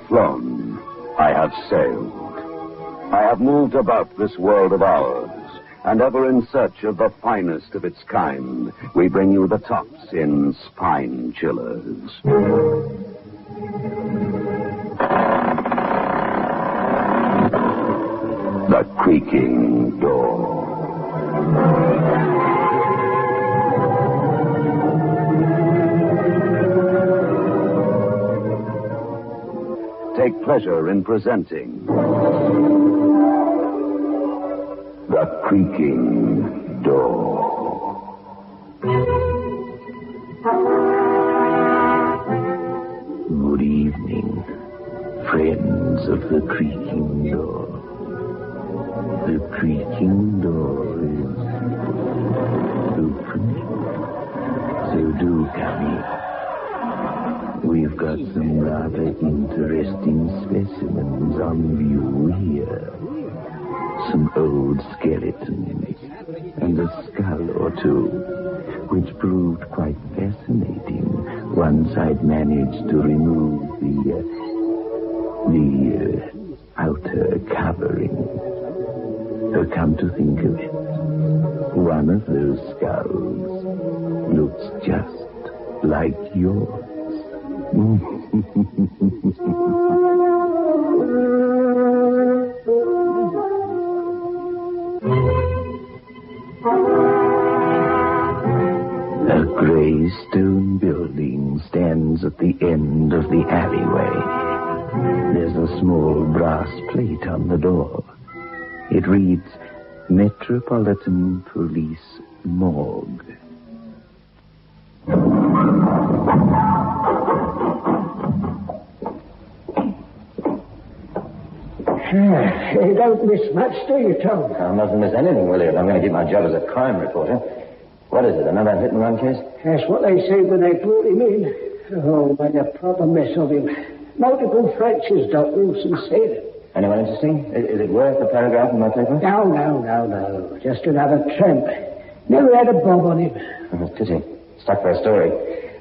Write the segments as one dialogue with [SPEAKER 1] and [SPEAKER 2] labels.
[SPEAKER 1] flown. I have sailed. I have moved about this world of ours, and ever in search of the finest of its kind, we bring you the tops in spine chillers. The Creaking Door. Take pleasure in presenting The Creaking Door.
[SPEAKER 2] Good evening, friends of The Creaking Door. The Creaking Door is open, so do come in. We've got some rather interesting specimens on view here. Some old skeletons and a skull or two, which proved quite fascinating once I'd managed to remove the outer covering. Come to think of it, one of those skulls looks just like yours. A gray stone building stands at the end of the alleyway. There's a small brass plate on the door. It reads, Metropolitan Police Morgue.
[SPEAKER 3] You don't miss much, do you, Tom?
[SPEAKER 4] I mustn't miss anything, Willie, if I'm going to keep my job as a crime reporter. What is it, another hit-and-run case?
[SPEAKER 3] That's what they said when they brought him in. Oh, made a proper mess of him. Multiple fractures, Dr. Wilson said.
[SPEAKER 4] Anyone interesting? Is it worth a paragraph in my paper?
[SPEAKER 3] No. Just another tramp. Never had a bob on him.
[SPEAKER 4] Oh, pity. Stuck for a story.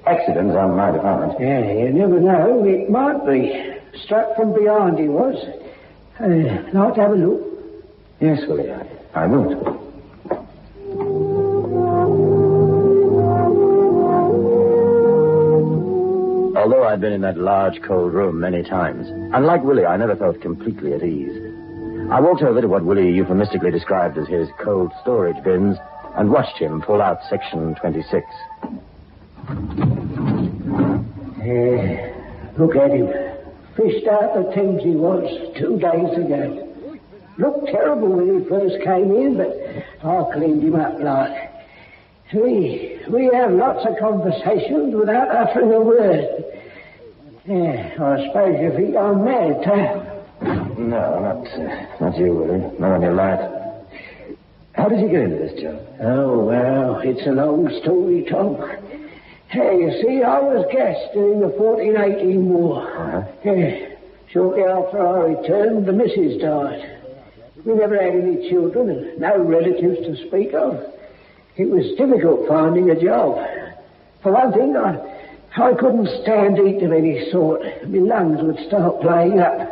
[SPEAKER 4] Accidents on my department.
[SPEAKER 3] Yeah, you never know. It might be. Struck from behind he was. Like to have a look?
[SPEAKER 4] Yes, Willie, I will. Although I'd been in that large, cold room many times, unlike Willie, I never felt completely at ease. I walked over to what Willie euphemistically described as his cold storage bins and watched him pull out Section 26.
[SPEAKER 3] Look at him. Fished out the Thames he was 2 days ago. Looked terrible when he first came in, but I cleaned him up like. We have lots of conversations without uttering a word. Yeah, I suppose you think I'm mad, Tom.
[SPEAKER 4] No, not you, Willie. Not on your life. How did you get into this job?
[SPEAKER 3] Oh, well, it's a long story, Tom. Hey, you see, I was gassed during the 14-18 war.
[SPEAKER 4] Uh-huh.
[SPEAKER 3] Yeah. Shortly after I returned, the missus died. We never had any children and no relatives to speak of. It was difficult finding a job. For one thing, I couldn't stand heat of any sort. My lungs would start playing up.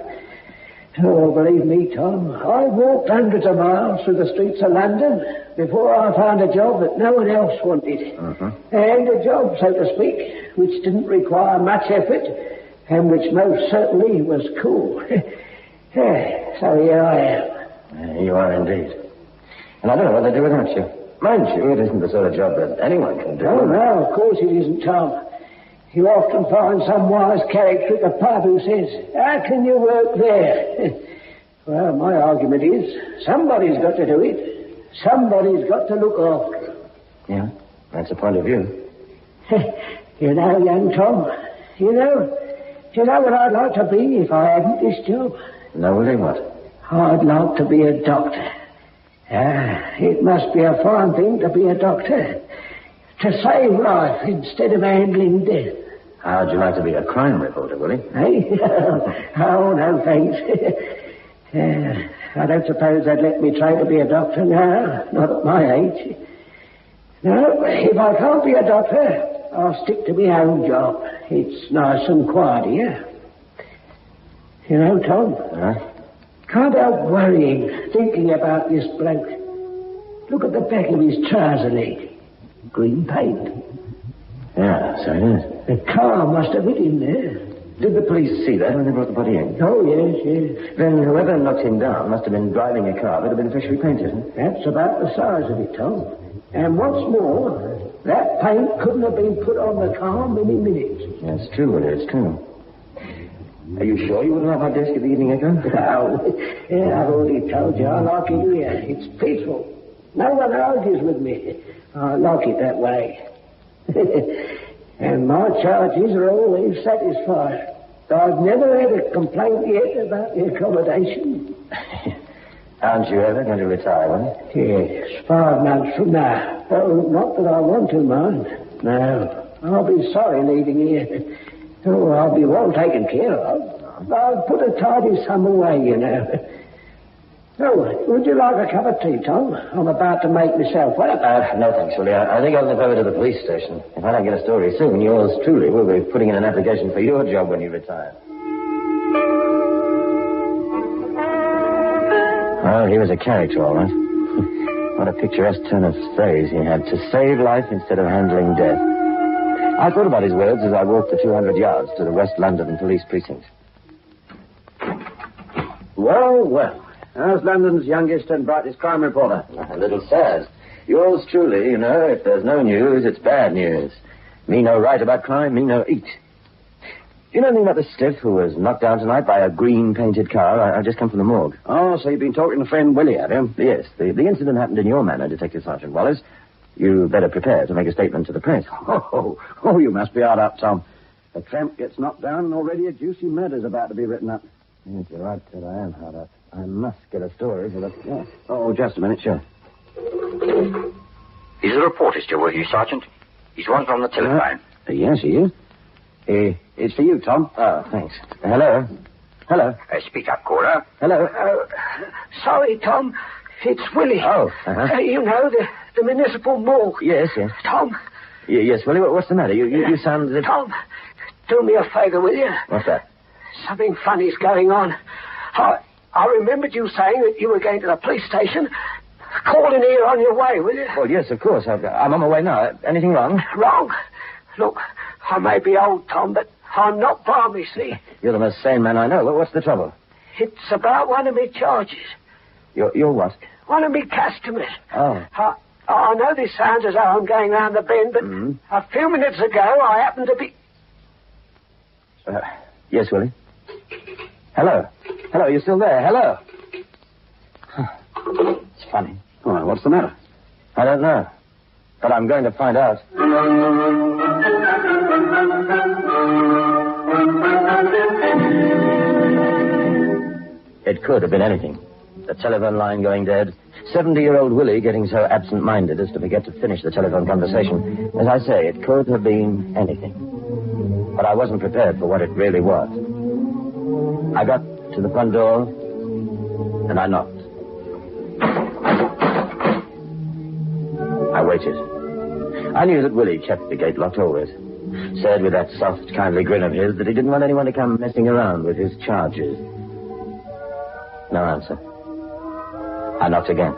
[SPEAKER 3] Oh, believe me, Tom, I walked hundreds of miles through the streets of London before I found a job that no one else wanted.
[SPEAKER 4] Uh-huh.
[SPEAKER 3] And a job, so to speak, which didn't require much effort and which most certainly was cool. So here I am.
[SPEAKER 4] You are indeed. And I don't know what they'd do without you. Mind you, it isn't the sort of job that anyone can do.
[SPEAKER 3] Oh, no, of course it isn't, Tom. You often find some wise character at the pub who says, how can you work there? Well, my argument is, somebody's got to do it. Somebody's got to look after it.
[SPEAKER 4] Yeah, that's a point of view.
[SPEAKER 3] You know, young Tom, you know what I'd like to be if I hadn't this job?
[SPEAKER 4] No, Willie, what?
[SPEAKER 3] I'd like to be a doctor. It must be a fine thing to be a doctor. To save life instead of handling death.
[SPEAKER 4] How'd you like to be a crime reporter, Willie?
[SPEAKER 3] Eh? Oh, no, thanks. I don't suppose they'd let me try to be a doctor now, not at my age. No, if I can't be a doctor, I'll stick to my own job. It's nice and quiet here. You know, Tom,
[SPEAKER 4] Huh?
[SPEAKER 3] can't help worrying, thinking about this bloke. Look at the back of his trouser leg. Green paint.
[SPEAKER 4] Yeah, so it is.
[SPEAKER 3] The car must have hit him there.
[SPEAKER 4] Did the police see that when they brought the body in?
[SPEAKER 3] Oh, yes.
[SPEAKER 4] Then whoever knocked him down must have been driving a car that had been freshly painted. Huh?
[SPEAKER 3] That's about the size of it, Tom. And what's more, that paint couldn't have been put on the car many minutes.
[SPEAKER 4] Yes, it's true, Willie, it's true. Are you sure you wouldn't have my desk at the evening echo?
[SPEAKER 3] Oh, yeah, I've already told you, I like it here. It's peaceful. No one argues with me. I like it that way. And my charges are always satisfied. I've never had a complaint yet about the accommodation.
[SPEAKER 4] Aren't you ever going to retire, Willie?
[SPEAKER 3] Yes, 5 months from now. Oh, not that I want to, mind. No, I'll be sorry leaving here. Oh, I'll be well taken care of. I'll put a tidy sum away, you know. Oh, would you like a cup of tea, Tom? I'm about to make myself well.
[SPEAKER 4] No, thanks, Willie. I think I'll nip over to the police station. If I don't get a story soon, yours truly will be putting in an application for your job when you retire. Oh, he was a character, all right. What a picturesque turn of phrase he had. To save life instead of handling death. I thought about his words as I walked the 200 yards to the West London police precinct.
[SPEAKER 5] Well. How's London's youngest and brightest crime reporter?
[SPEAKER 4] A little sad. Yours truly, you know, if there's no news, it's bad news. Me no write about crime, me no eat. You know anything about the stiff who was knocked down tonight by a green-painted car? I just come from the morgue.
[SPEAKER 5] Oh, so you've been talking to friend Willie, have you?
[SPEAKER 4] Yes, the incident happened in your manor, Detective Sergeant Wallace. You better prepare to make a statement to the press.
[SPEAKER 5] Oh, you must be hard up, Tom. A tramp gets knocked down and already a juicy murder's about to be written up.
[SPEAKER 4] Yes, you're right, Ted. I am hard up. I must get a story for the...
[SPEAKER 5] Yeah. Oh, just a minute, sure.
[SPEAKER 6] Is the reporter still with you, Sergeant? He's one from the telephone.
[SPEAKER 5] Yes, he is. It's for you, Tom.
[SPEAKER 4] Oh, thanks. Hello? Hello?
[SPEAKER 6] Speak up, caller.
[SPEAKER 4] Hello?
[SPEAKER 3] Sorry, Tom. It's Willie.
[SPEAKER 4] Oh, uh-huh.
[SPEAKER 3] You know, the municipal morgue.
[SPEAKER 4] Yes.
[SPEAKER 3] Tom.
[SPEAKER 4] Yes, Willie, what's the matter? You sound...
[SPEAKER 3] Tom, do me a favour, will you?
[SPEAKER 4] What's that?
[SPEAKER 3] Something funny's going on. I remembered you saying that you were going to the police station. Call in here on your way, will you?
[SPEAKER 4] Well, yes, of course. I'm on my way now. Anything wrong?
[SPEAKER 3] Wrong? Look, I may be old, Tom, but I'm not balmy, see?
[SPEAKER 4] You're the most sane man I know. What's the trouble?
[SPEAKER 3] It's about one of my charges.
[SPEAKER 4] Your what?
[SPEAKER 3] One of my customers.
[SPEAKER 4] Oh.
[SPEAKER 3] I know this sounds as though I'm going round the bend, but a few minutes ago I happened to be...
[SPEAKER 4] Yes, Willie? Hello? Hello, you still there? Hello? It's funny.
[SPEAKER 5] Well, what's the matter?
[SPEAKER 4] I don't know. But I'm going to find out. It could have been anything. The telephone line going dead. 70-year-old Willie getting so absent-minded as to forget to finish the telephone conversation. As I say, it could have been anything. But I wasn't prepared for what it really was. I got to the front door, and I knocked. I waited. I knew that Willie kept the gate locked always. Said with that soft, kindly grin of his that he didn't want anyone to come messing around with his charges. No answer. I knocked again.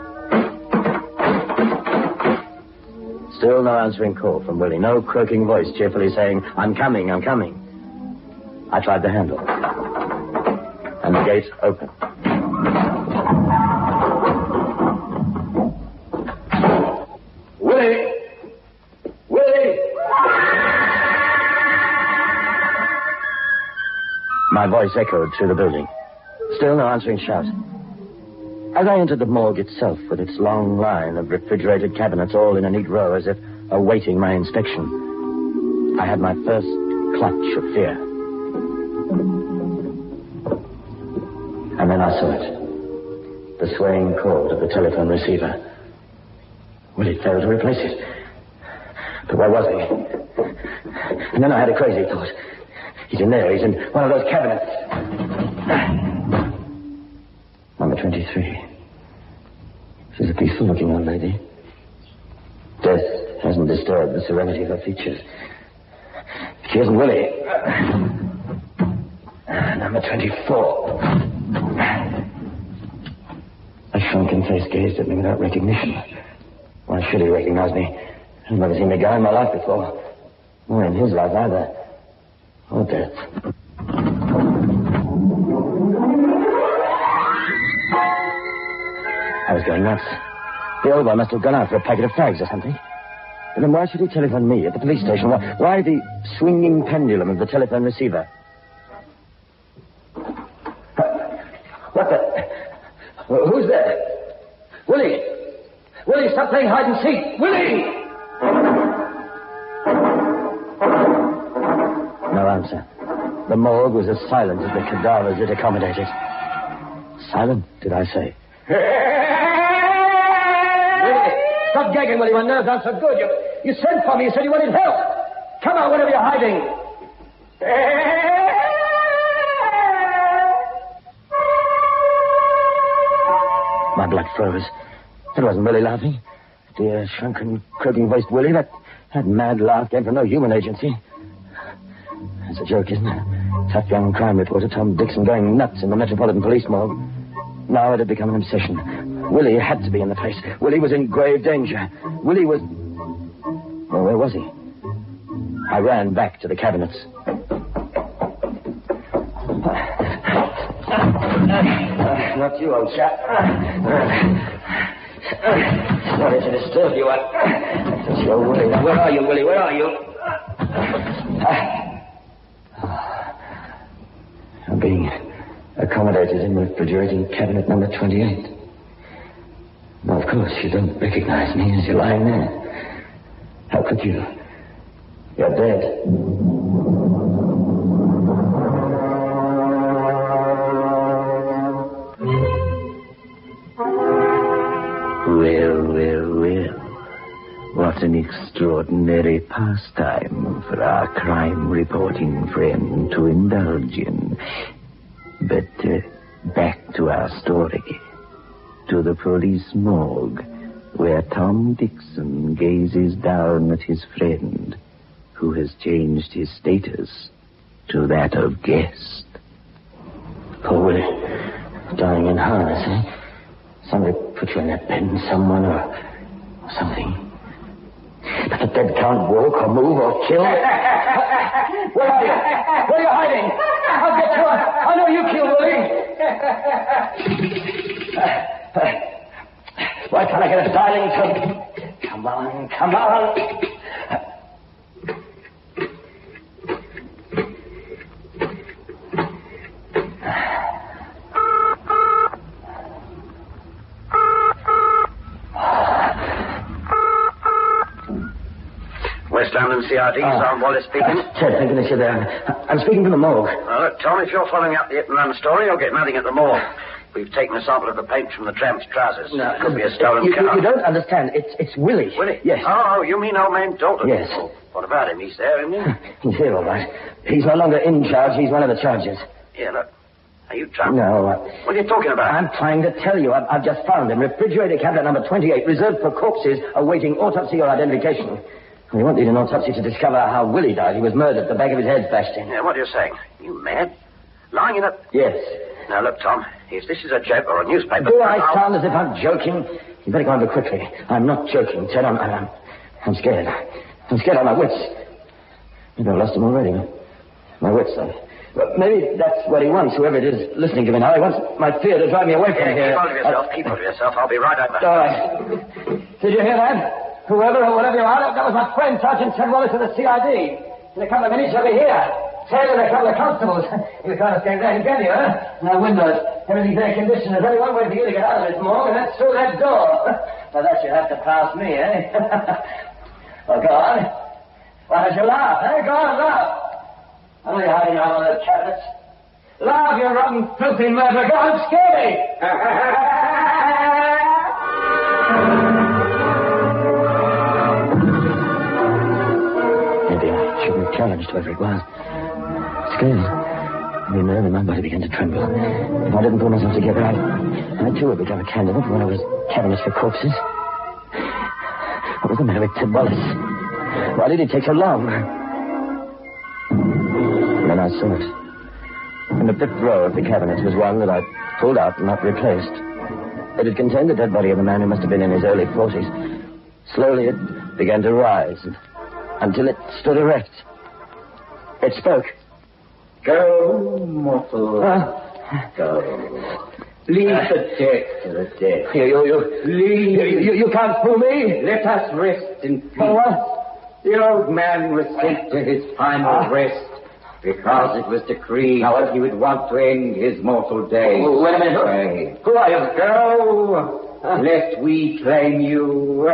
[SPEAKER 4] Still no answering call from Willie. No croaking voice cheerfully saying, I'm coming, I'm coming. I tried the handle. And the gate opened. Willie! Willie! My voice echoed through the building. Still no answering shout. As I entered the morgue itself, with its long line of refrigerated cabinets all in a neat row as if awaiting my inspection, I had my first clutch of fear. And then I saw it. The swaying cord of the telephone receiver. Will it fail to replace it? But where was he? And then I had a crazy thought. He's in there. He's in one of those cabinets. Number 23. She's a peaceful-looking old lady. Death hasn't disturbed the serenity of her features. She isn't Willie.
[SPEAKER 2] number 24. A shrunken face gazed at me without recognition. Why should he recognize me? I've never seen a guy in my life before. Nor in his life either. Or death. I was going nuts. The old boy must have gone out for a packet of fags or something. But then why should he telephone me at the police station? Why the swinging pendulum of the telephone receiver? What the... Who's there? Willie! Willie, stop playing hide and seek! Willie! No answer. The morgue was as silent as the cadavers it accommodated. Silent, did I say? Willie, stop gagging, Willie. My nerves aren't so good. You sent for me. You said you wanted help. Come on, wherever you're hiding. My blood froze. That wasn't Willie laughing. Dear, shrunken, croaking-voiced Willie. That mad laugh came from no human agency. It's a joke, isn't it? Tough young crime reporter Tom Dixon going nuts in the Metropolitan Police morgue. Now it had become an obsession. Willie had to be in the place. Willie was in grave danger. Willie was... Well, where was he? I ran back to the cabinets. Not you, old chap. Sorry to disturb you. It's your Willie. Where are you, Willie? Where are you? I'm being accommodated in refrigerating cabinet number 28. Now, of course, you don't recognize me as you're lying there. How could you? You're dead. Well. What an extraordinary pastime for our crime-reporting friend to indulge in. But back to our story. To the police morgue, where Tom Dixon gazes down at his friend, who has changed his status to that of guest. Poor Willie, dying in harness, eh? Somebody put you in that bed, someone or something. But the dead can't walk or move or kill. Where are you? Where are you hiding? I'll get you. I know you killed Willie. Why can't I get a dialing tone? Come on.
[SPEAKER 6] West London CID, Sergeant Wallace speaking.
[SPEAKER 2] Ted, thank goodness you're there. I'm speaking from the morgue.
[SPEAKER 6] Look, Tom, if you're following up the ep39 story, you'll get nothing at the morgue. We've taken a sample of the paint from the tramp's trousers.
[SPEAKER 2] No,
[SPEAKER 6] it could be a stolen car.
[SPEAKER 2] You don't understand. It's Willie.
[SPEAKER 6] Willie?
[SPEAKER 2] Yes.
[SPEAKER 6] Oh, you mean old man Dalton?
[SPEAKER 2] Yes.
[SPEAKER 6] Oh, what about him? He's there, isn't he?
[SPEAKER 2] He's here, all right. He's no longer in charge. He's one of the charges.
[SPEAKER 6] Yeah, look. Are you drunk?
[SPEAKER 2] No.
[SPEAKER 6] What are you talking about?
[SPEAKER 2] I'm trying to tell you. I've just found him. Refrigerator cabinet number 28, reserved for corpses awaiting autopsy or identification. We won't need an autopsy to discover how Willie died. He was murdered. The back of his head bashed in.
[SPEAKER 6] Yeah, what are you saying? You mad? Lying in a...
[SPEAKER 2] Yes.
[SPEAKER 6] Now, look, Tom, if this is a joke or a newspaper...
[SPEAKER 2] Do I sound as if I'm joking? You better go under quickly. I'm not joking, Ted. I'm scared. I'm scared out of my wits. Maybe I've lost him already. My wits, though. Well, maybe that's what he wants, whoever it is listening to me now. He wants my fear to drive me away from here.
[SPEAKER 6] Keep hold of yourself. I'll be right over.
[SPEAKER 2] All right. Did you hear that? Whoever or whatever you are, that was my friend, Sergeant Ted Wallace of the CID. In a couple of minutes, he'll be here. Ted and a couple of constables. You can't escape that again, you, huh? No windows. Everything's air conditioned. There's only one way for you to get out of this morgue, and that's through that door. Well, that should have to pass me, eh? Well, go on. Why don't you laugh, eh? Go on, laugh. I know you're hiding out on those cabinets. Laugh, you rotten, filthy murderer. Go on, scare me. Challenged whoever it was. Scared. Every nerve in my body began to tremble. If I didn't pull myself together, I too would become a candidate for one of those cabinets for corpses. What was the matter with Ted Wallace? Why did it take so long? And then I saw it.
[SPEAKER 4] In the fifth row of the cabinets was one that I pulled out and not replaced. It had contained the dead body of a man who must have been in his early 40s. Slowly it began to rise until it stood erect. It spoke.
[SPEAKER 7] Go, mortal. Go. Leave the dead to the dead.
[SPEAKER 4] You can't fool me.
[SPEAKER 7] Let us rest in peace. The old man was sent to his final rest because it was decreed that he would want to end his mortal days.
[SPEAKER 4] Wait a minute. Who are you?
[SPEAKER 7] Go, lest we claim you.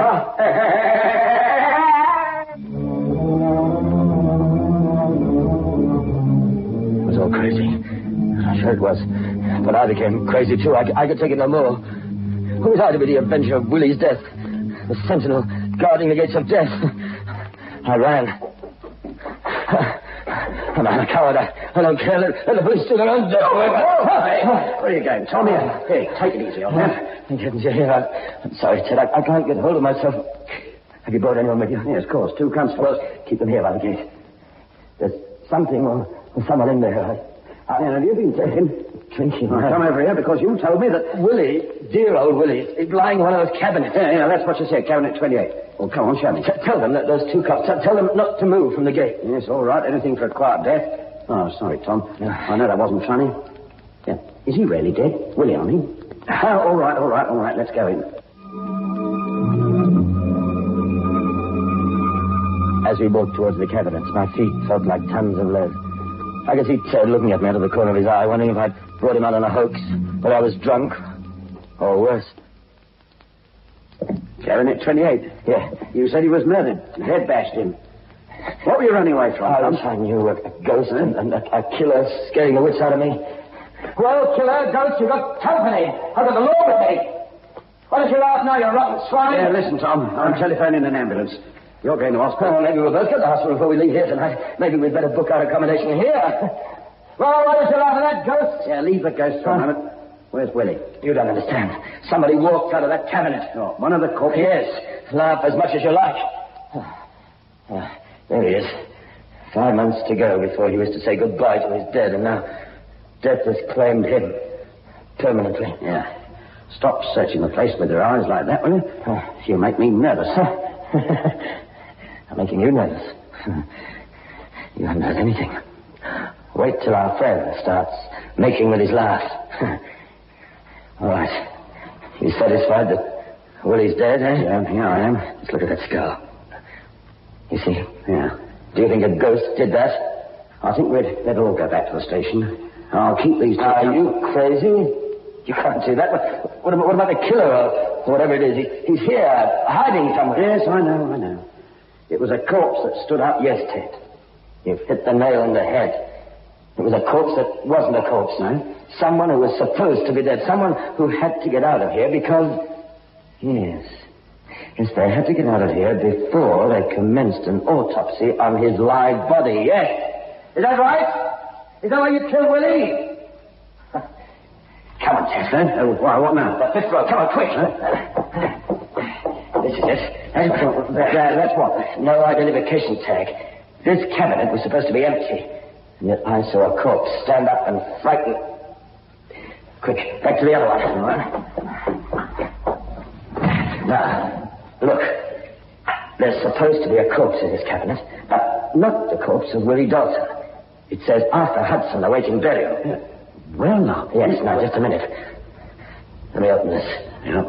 [SPEAKER 4] It was all crazy. I'm sure it was. But I became crazy, too. I could take it no more. Who was I to be the avenger of Willie's death? The sentinel guarding the gates of death. I ran. I'm a coward. I don't care. Let the police do their own death work.
[SPEAKER 5] Where are you going, Tom? Here, take it easy, old man.
[SPEAKER 4] Thank heavens you're here. I'm sorry, Ted. I can't get hold of myself. Have you brought anyone with you?
[SPEAKER 5] Yes, of course. 2 constables.
[SPEAKER 4] Keep them here by the gate. There's something or someone in there.
[SPEAKER 5] Have you been taken?
[SPEAKER 4] Drinking.
[SPEAKER 5] I've come over here because you told me that...
[SPEAKER 4] Willie, dear old Willie, is lying in one of those cabinets.
[SPEAKER 5] Yeah, that's what you said, cabinet 28. Well, come on, show me.
[SPEAKER 4] Tell them that those 2 cops. Tell them not to move from the gate.
[SPEAKER 5] Yes, all right. Anything for a quiet death. Oh, sorry, Tom. I know that wasn't funny. Yeah. Is he really dead? Willie, I mean. Oh, all right. Let's go in.
[SPEAKER 4] As we walked towards the cabinets, my feet felt like tons of lead. I could see Ted looking at me out of the corner of his eye, wondering if I'd brought him out on a hoax, that I was drunk, or worse.
[SPEAKER 5] Cabinet 28.
[SPEAKER 4] Yeah.
[SPEAKER 5] You said he was murdered. Head bashed him. What were you running away from?
[SPEAKER 4] I knew a ghost and a killer scaring the wits out of me. Well, killer, ghost, you've got company. I've got the law with me. Why don't you laugh now, you rotten swine?
[SPEAKER 5] Yeah, listen, Tom. I'm telephoning an ambulance. You're going to hospital.
[SPEAKER 4] Well, maybe we'll both go to the hospital before we leave here tonight. Maybe we'd better book our accommodation here. Well, why don't you laugh at that ghost?
[SPEAKER 5] Yeah, leave the ghost for a moment. Where's Willie?
[SPEAKER 4] You don't understand. Somebody walked out of that cabinet.
[SPEAKER 5] Oh, one of the corpses?
[SPEAKER 4] Yes. Laugh as much as you like. There he is. 5 months to go before he was to say goodbye to his dead, and now death has claimed him permanently.
[SPEAKER 5] Yeah. Stop searching the place with your eyes like that, will you? You make me nervous.
[SPEAKER 4] I'm making you nervous. You haven't heard anything. Wait till our friend starts making with his laugh. All right. You satisfied that Willie's dead, eh?
[SPEAKER 5] Yeah, I am.
[SPEAKER 4] Let's look at that scar. You see?
[SPEAKER 5] Yeah.
[SPEAKER 4] Do you think a ghost did that?
[SPEAKER 5] I think we'd better all go back to the station. I'll keep these...
[SPEAKER 4] Are you crazy? You can't do that. What about the killer or whatever it is? He's here, hiding somewhere.
[SPEAKER 5] Yes, I know. It was a corpse that stood up.
[SPEAKER 4] Yes, Ted. You've hit the nail on the head. It was a corpse that wasn't a corpse.
[SPEAKER 5] No?
[SPEAKER 4] Someone who was supposed to be dead. Someone who had to get out of here because... Yes, they had to get out of here before they commenced an autopsy on his live body. Yes. Is that right? Is that why you killed Willie? Come on, Ted.
[SPEAKER 5] What now?
[SPEAKER 4] The 5th row. Come on, quick. This is it.
[SPEAKER 5] That's what?
[SPEAKER 4] No identification tag. This cabinet was supposed to be empty. And yet I saw a corpse stand up and frighten... Quick, back to the other one. All right. Now, look. There's supposed to be a corpse in this cabinet, but not the corpse of Willie Dalton. It says Arthur Hudson awaiting burial.
[SPEAKER 5] Yeah. Well, now.
[SPEAKER 4] Yes, now, just a minute. Let me open this.
[SPEAKER 5] Yeah.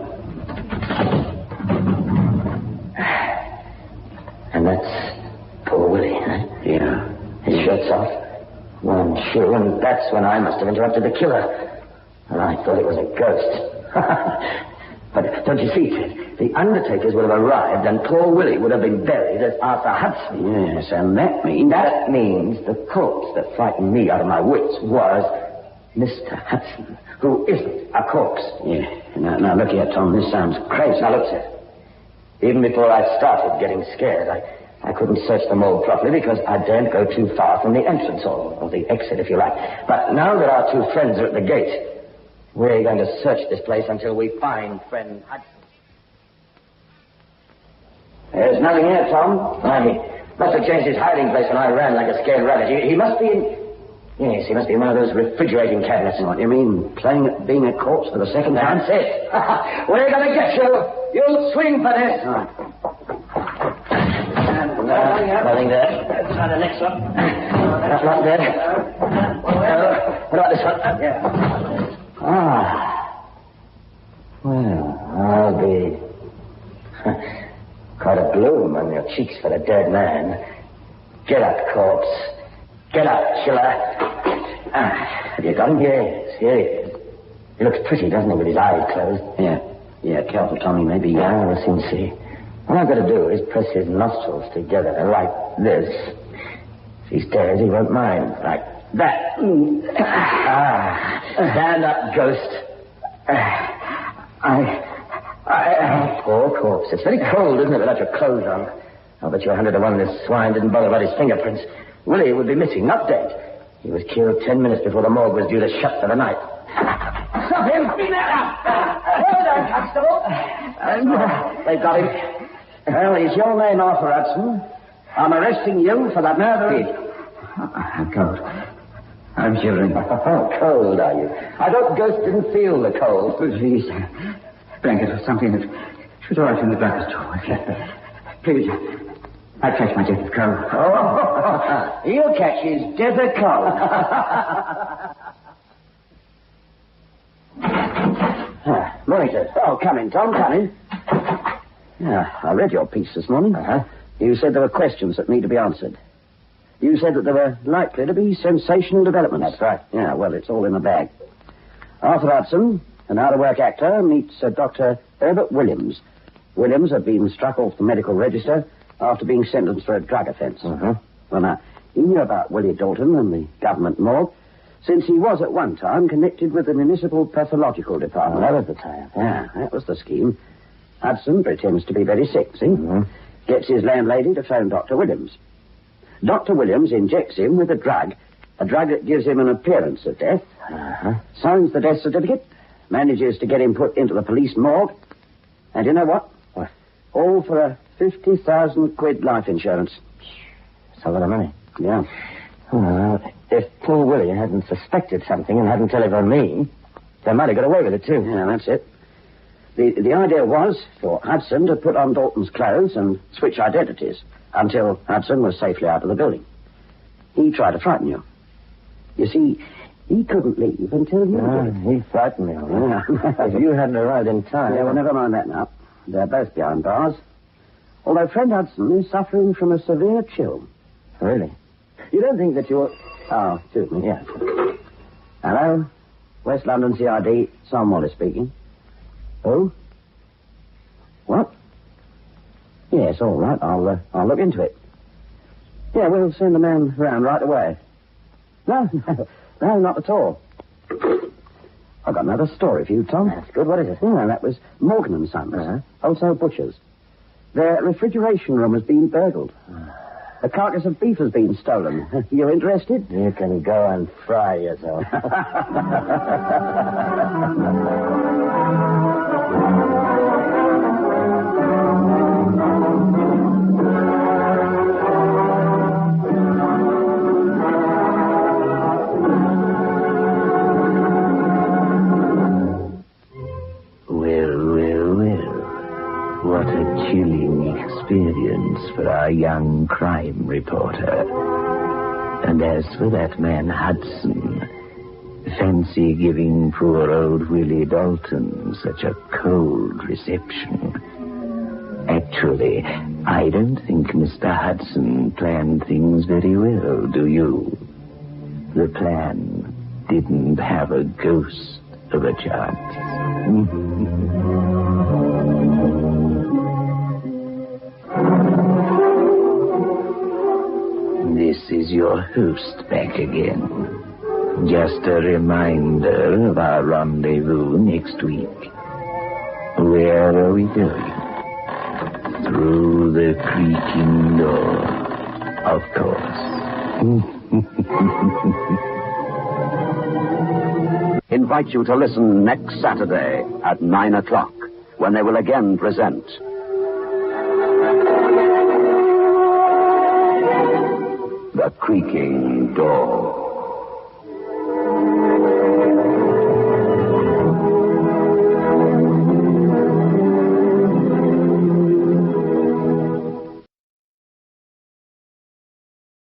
[SPEAKER 4] And that's poor Willie, eh?
[SPEAKER 5] Yeah.
[SPEAKER 4] His shirt's off. One shoe, and that's when I must have interrupted the killer. And I thought it was a ghost. But don't you see, Ted? The undertakers would have arrived, and poor Willie would have been buried as Arthur Hudson.
[SPEAKER 5] Yes, and that means...
[SPEAKER 4] That means the corpse that frightened me out of my wits was Mr. Hudson, who isn't a corpse.
[SPEAKER 5] Yeah. Now, look here, Tom. This sounds crazy.
[SPEAKER 4] Now, look, Ted. Even before I started getting scared, I couldn't search the mold properly because I daren't go too far from the entrance or the exit, if you like. But now that our 2 friends are at the gate, we're going to search this place until we find friend Hudson. There's nothing here, Tom. He must have changed his hiding place when I ran like a scared rabbit. He must be in...
[SPEAKER 5] Yes, he must be in one of those refrigerating cabinets.
[SPEAKER 6] What, you mean being a corpse for the second time?
[SPEAKER 5] That's it. We're going to get you. You'll swing for this.
[SPEAKER 4] Nothing there.
[SPEAKER 5] Let's try the next one.
[SPEAKER 4] Not there. What about this one?
[SPEAKER 5] Yeah.
[SPEAKER 4] Well, I'll be... Quite a bloom on your cheeks for a dead man. Get up, corpse. Get up, chiller.
[SPEAKER 5] Have you got him?
[SPEAKER 4] Yes, here he is. He looks pretty, doesn't he, with his eyes closed?
[SPEAKER 5] Yeah, careful, Tommy. Maybe...
[SPEAKER 4] Yeah, we'll soon see. All I've got to do is press his nostrils together like this. If he stares, he won't mind. Like that. Stand up, ghost. Poor corpse. It's very cold, isn't it, without your clothes on? I'll bet you 100 to 1 this swine didn't bother about his fingerprints. Willie would be missing, not dead. He was killed 10 minutes before the morgue was due to shut for the night.
[SPEAKER 5] Stop him! Hold on, Constable.
[SPEAKER 6] They've got him. Well, is your name Arthur Hudson? I'm arresting you for the murder of...
[SPEAKER 7] I'm cold. I'm shivering.
[SPEAKER 4] Oh, cold, are you? I thought Ghost didn't feel the cold.
[SPEAKER 7] Please, blanket or something that should arrive in the drugstore. Please, I'll catch my death of cold.
[SPEAKER 6] Oh, you'll catch his death of cold.
[SPEAKER 4] Morning, sir.
[SPEAKER 6] Oh, come in, Tom, come in. Yeah, I read your piece this morning. You said there were questions that need to be answered. You said that there were likely to be sensational developments.
[SPEAKER 4] That's right.
[SPEAKER 6] Yeah, well, it's all in the bag. Arthur Hudson, an out-of-work actor, meets Dr. Herbert Williams. Williams had been struck off the medical register after being sentenced for a drug offence. Well, now, he knew about Willie Dalton and the government morgue, since he was at one time connected with the municipal pathological department.
[SPEAKER 4] That was the time.
[SPEAKER 6] Yeah, that was the scheme. Hudson pretends to be very sick, see? Gets his landlady to phone Dr. Williams. Dr. Williams injects him with a drug that gives him an appearance of death, signs the death certificate, manages to get him put into the police morgue, and you know what?
[SPEAKER 4] What?
[SPEAKER 6] All for a 50,000 quid life insurance.
[SPEAKER 4] That's a lot of money.
[SPEAKER 6] Yeah.
[SPEAKER 4] Well, if poor Willie hadn't suspected something and hadn't telephoned me, they might have got away with it, too.
[SPEAKER 6] Yeah, that's it. The idea was for Hudson to put on Dalton's clothes and switch identities until Hudson was safely out of the building. He tried to frighten you. You see, he couldn't leave until you did.
[SPEAKER 4] He frightened me, all right. If you hadn't arrived in time...
[SPEAKER 6] Yeah, well, never mind that now. They're both behind bars. Although friend Hudson is suffering from a severe chill.
[SPEAKER 4] Really? You don't think that you're...
[SPEAKER 6] Oh, excuse me.
[SPEAKER 4] Yeah.
[SPEAKER 6] Hello? West London CID, Sam Wallace speaking. Oh? What? Yes, all right. I'll look into it. Yeah, we'll send the man round right away. No, not at all. I've got another story for you, Tom.
[SPEAKER 4] That's good. What is it?
[SPEAKER 6] Yeah, that was Morgan and Sons, wholesale butchers. Their refrigeration room has been burgled. A carcass of beef has been stolen. You interested?
[SPEAKER 4] You can go and fry yourself.
[SPEAKER 2] What a chilling experience for our young crime reporter. And as for that man Hudson, fancy giving poor old Willie Dalton such a cold reception. Actually, I don't think Mr. Hudson planned things very well, do you? The plan didn't have a ghost of a chance. This is your host back again. Just a reminder of our rendezvous next week. Where are we going? Through the creaking door, of course.
[SPEAKER 1] Invite you to listen next Saturday at 9 o'clock, when they will again present The Creaking Door.